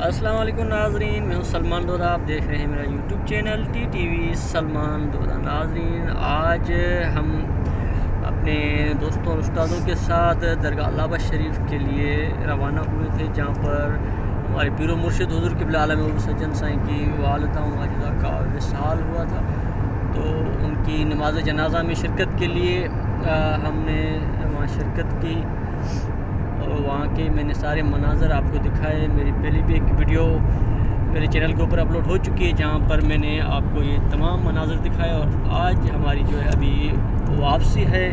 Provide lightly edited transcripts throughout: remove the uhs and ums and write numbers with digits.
السلام علیکم ناظرین، میں ہوں سلمان دودہ. آپ دیکھ رہے ہیں میرا YouTube channel T T V Salman دودہ. ناظرین، آج ہم اپنے دوستوں اور استادوں کے ساتھ درگاہ علامہ شریف کے لیے روانہ ہوئے تھے، جہاں پر ہمارے پیر و مرشد حضور قبلہ عالم سجن سائیں کی والدہ واجدہ کا وصال ہوا تھا. تو ان کی نماز جنازہ میں شرکت کے لیے ہم نے وہاں شرکت کی، اور وہاں کے میں نے سارے مناظر آپ کو دکھائے. میری پہلی بھی ایک ویڈیو میرے چینل کے اوپر اپلوڈ ہو چکی ہے، جہاں پر میں نے آپ کو یہ تمام مناظر دکھائے. اور آج ہماری جو ہے ابھی واپسی ہے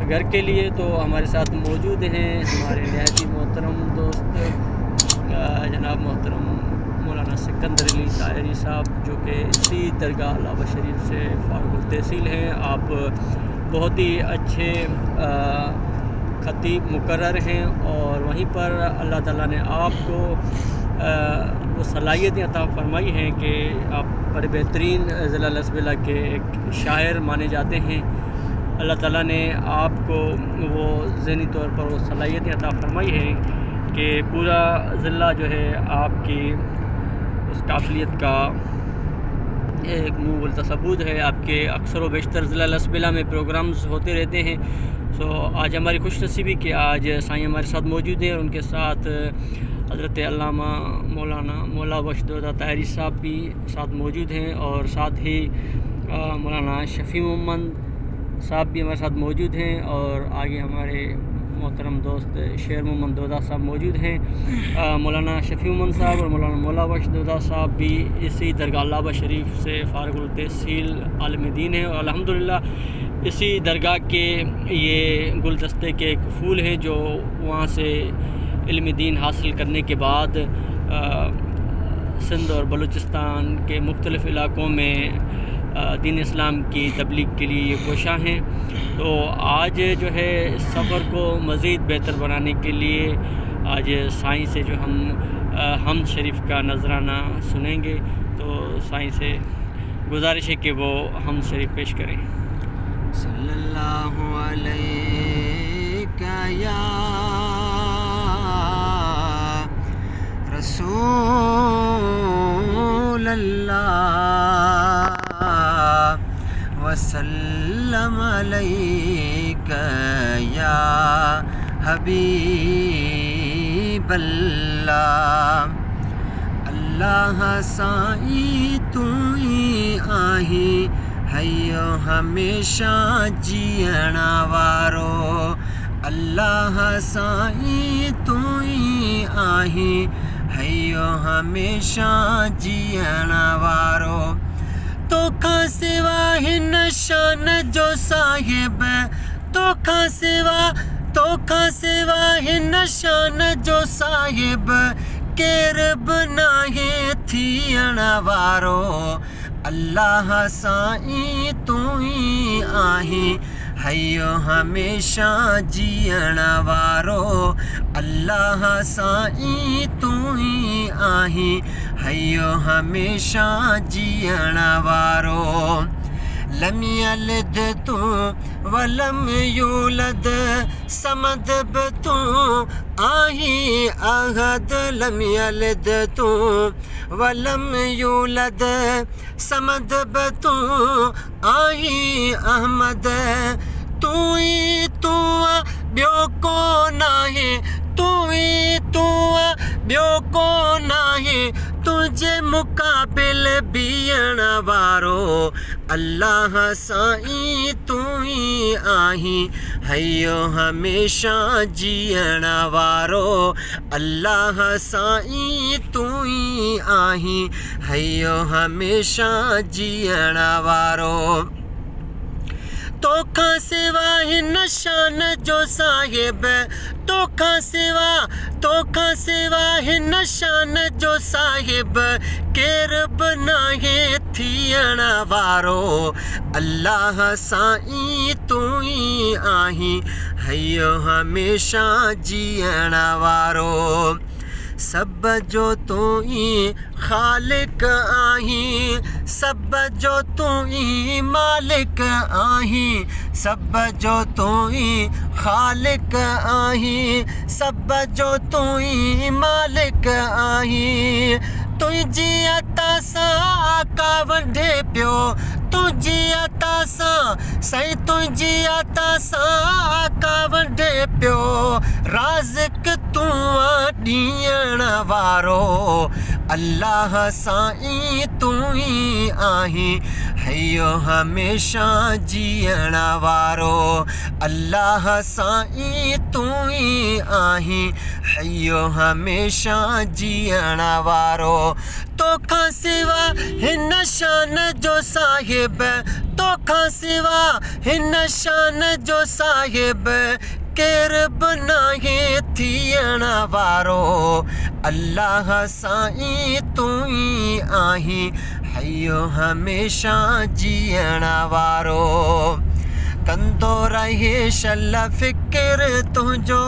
گھر کے لیے، تو ہمارے ساتھ موجود ہیں ہمارے نہایت ہی محترم دوست جناب محترم مولانا سکندر علی طاہری صاحب، جو کہ اسی درگاہ علامہ شریف سے فارغ التحصیل ہیں. آپ بہت ہی اچھے خطیب مقرر ہیں، اور وہیں پر اللہ تعالیٰ نے آپ کو وہ صلاحیتیں عطا فرمائی ہیں کہ آپ بڑے بہترین ضلع لسبیلا کے ایک شاعر مانے جاتے ہیں. اللہ تعالیٰ نے آپ کو وہ ذہنی طور پر وہ صلاحیتیں عطا فرمائی ہیں کہ پورا ضلع جو ہے آپ کی اس قافلیت کا ایک منہ بولتا ثبوت ہے. آپ کے اکثر و بیشتر ضلع لسبیلا میں پروگرامز ہوتے رہتے ہیں. آج ہماری خوش نصیبی کہ آج سائیں ہمارے ساتھ موجود ہیں، اور ان کے ساتھ حضرت علامہ مولانا مولا بخش دودہ طاہری صاحب بھی ساتھ موجود ہیں، اور ساتھ ہی مولانا شفیع محمد صاحب بھی ہمارے ساتھ موجود ہیں، اور آگے ہمارے محترم دوست شیر محمد دودہ صاحب موجود ہیں. مولانا شفیع محمد صاحب اور مولانا مولا بخش دودہ صاحب بھی اسی درگاہ علامہ شریف سے فارغ التحصیل عالم دین ہیں، اور الحمدللہ اسی درگاہ کے یہ گلدستے کے ایک پھول ہیں جو وہاں سے علم دین حاصل کرنے کے بعد سندھ اور بلوچستان کے مختلف علاقوں میں دین اسلام کی تبلیغ کے لیے یہ کوشاں ہیں. تو آج جو ہے اس سفر کو مزید بہتر بنانے کے لیے آج سائیں سے جو ہم حمد شریف کا نذرانہ سنیں گے. تو سائیں سے گزارش ہے کہ وہ حمد شریف پیش کریں. صلی اللہ علیہ یا رسول اللہ وسلم علیک یا حبیب اللہ. اللہ سائی تو ہی آہی ہیو ہمیشہ جینا وارو. اللہ سائی تو ہی آہی ہیو ہمیشہ جینا وارو. تو کھا سوا ہے نشان جو صاحب، تو کھا سوا ہے نشان جو صاحب کیرب نہ ہے تھینا وارو. اللہ سائی تو ہی آہی ہیو ہمیشہ جینا وارو. اللہ سائی تو ہی آہی ہیو ہمیشہ جینا وارو. لم یلد تو ولم یولد سمد بتو آہی احد. لم یلد تو ولم یولد سمد بتو آہی احمد. تو ہی تو بیو کو ناہے، تو ہی تو بیو کو ناہے تجھے مقابل بینا وارو. اللہ سائی تو ہی آہی ہیو ہمیشہ جینا وارو. اللہ سائی تو ہی آہی ہیو ہمیشہ جینا وارو. تو کھا سوا ہے نشان جو صاحب، تو کھا سوا ہے نشان جو صاحب کیرب نہ ہے تھینا وارو. اللہ سائی تو ہی آہی ہیو ہمیشہ جینا وارو. سب جو تو ہی خالق آہیں سب جو تو ہی مالک آہیں سب جو تو ہی خالق آہیں سب جو تو ہی مالک آہیں تجھی عطا ساں آقا ونڈے پیو تجھی عطا ساں سائیں تجھی عطا ساں آقا ونڈے پیو رازق تو ॾियण वारो अल्लाह साईं तू ही आहीं हयो हमेशा जीअण वारो अल्लाह साईं तू ही आहीं हयो हमेशा जीअण वारो तोखां सिवा हिन शान जो साहिब तोखां सिवा हिन शान जो साहिब केर बि नाहे थियण वारो अल्लाह साईं तू ही आहीं हयो हमेशा जीअण वारो कंदो रहे शल फ़िक्र तुंहिंजो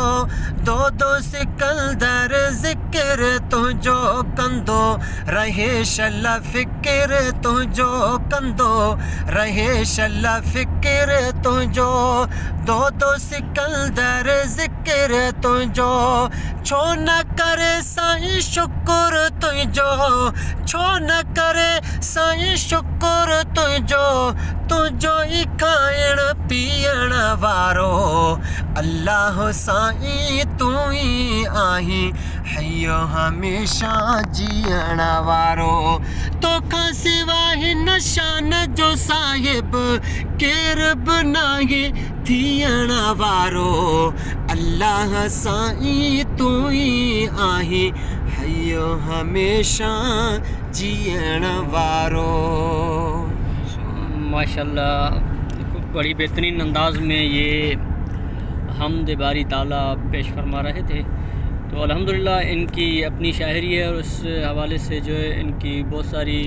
दो सिकंदर ज़िक्र तुंहिंजो कंदो रहे शल फ़िक्र तुंहिंजो कंदो रहे शल फ़िक्र तुंहिंजो दो सिकंदर ज़िक्र तुंहिंजो छो न करे साईं शुक्र तुंहिंजो छो न करे साईं शुक्र तुंहिंजो तुंहिंजो ई खाइण पीअण वारो अल्लाह साईं तू ही आहीं हयो हमेशा जीअण वारो तोखां सिवा हिन शान जो साहिब केर बि नाहे थियण वारो अल्लाह साईं तू ही आहीं हयो हमेशा जीअण वारो माशाल्लाह बड़ी बेहतरीन अंदाज में ये हमद बारी ताला पेश फरमा रहे थे। तो अल्हम्दुलिल्लाह इनकी अपनी शायरी है और उस हवाले से जो है इनकी बहुत सारी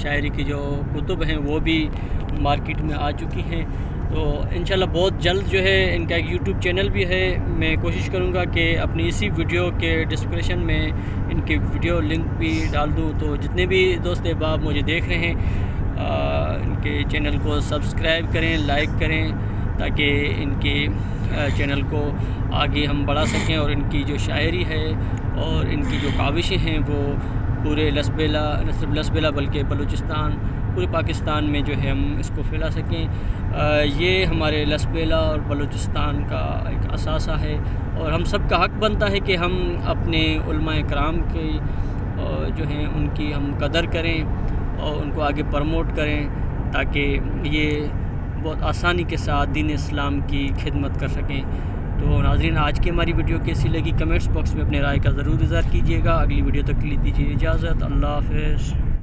शायरी की जो कुतुब हैं वो भी मार्केट में आ चुकी हैं। तो इंशाल्लाह बहुत जल्द जो है इनका एक यूट्यूब चैनल भी है। मैं कोशिश करूँगा कि अपनी इसी वीडियो के डिस्क्रिप्शन में इनकी वीडियो लिंक भी डाल दूँ, तो जितने भी दोस्त अहबाब मुझे देख रहे हैं इनके चैनल को सब्सक्राइब करें, लाइक करें, ताकि इनके चैनल को आगे हम बढ़ा सकें और इनकी जो शायरी है और इनकी जो काविशें हैं वो पूरे लसबेला न सिर्फ लसबेला बल्कि बलूचिस्तान पूरे पाकिस्तान में जो है हम इसको फैला सकें। ये हमारे लसबेला और बलूचिस्तान का एक असासा है और हम सब का हक़ बनता है कि हम अपने उलमाए कराम के जो हैं उनकी हम कदर करें और उनको आगे प्रमोट करें, ताकि ये बहुत आसानी के साथ दीन इस्लाम की खिदमत कर सकें। तो नाज़रीन, आज की हमारी वीडियो कैसी लगी कमेंट्स बॉक्स में अपने राय का ज़रूर इज़हार कीजिएगा। अगली वीडियो तक के लिए दीजिए इजाज़त। अल्लाह हाफ़िज़।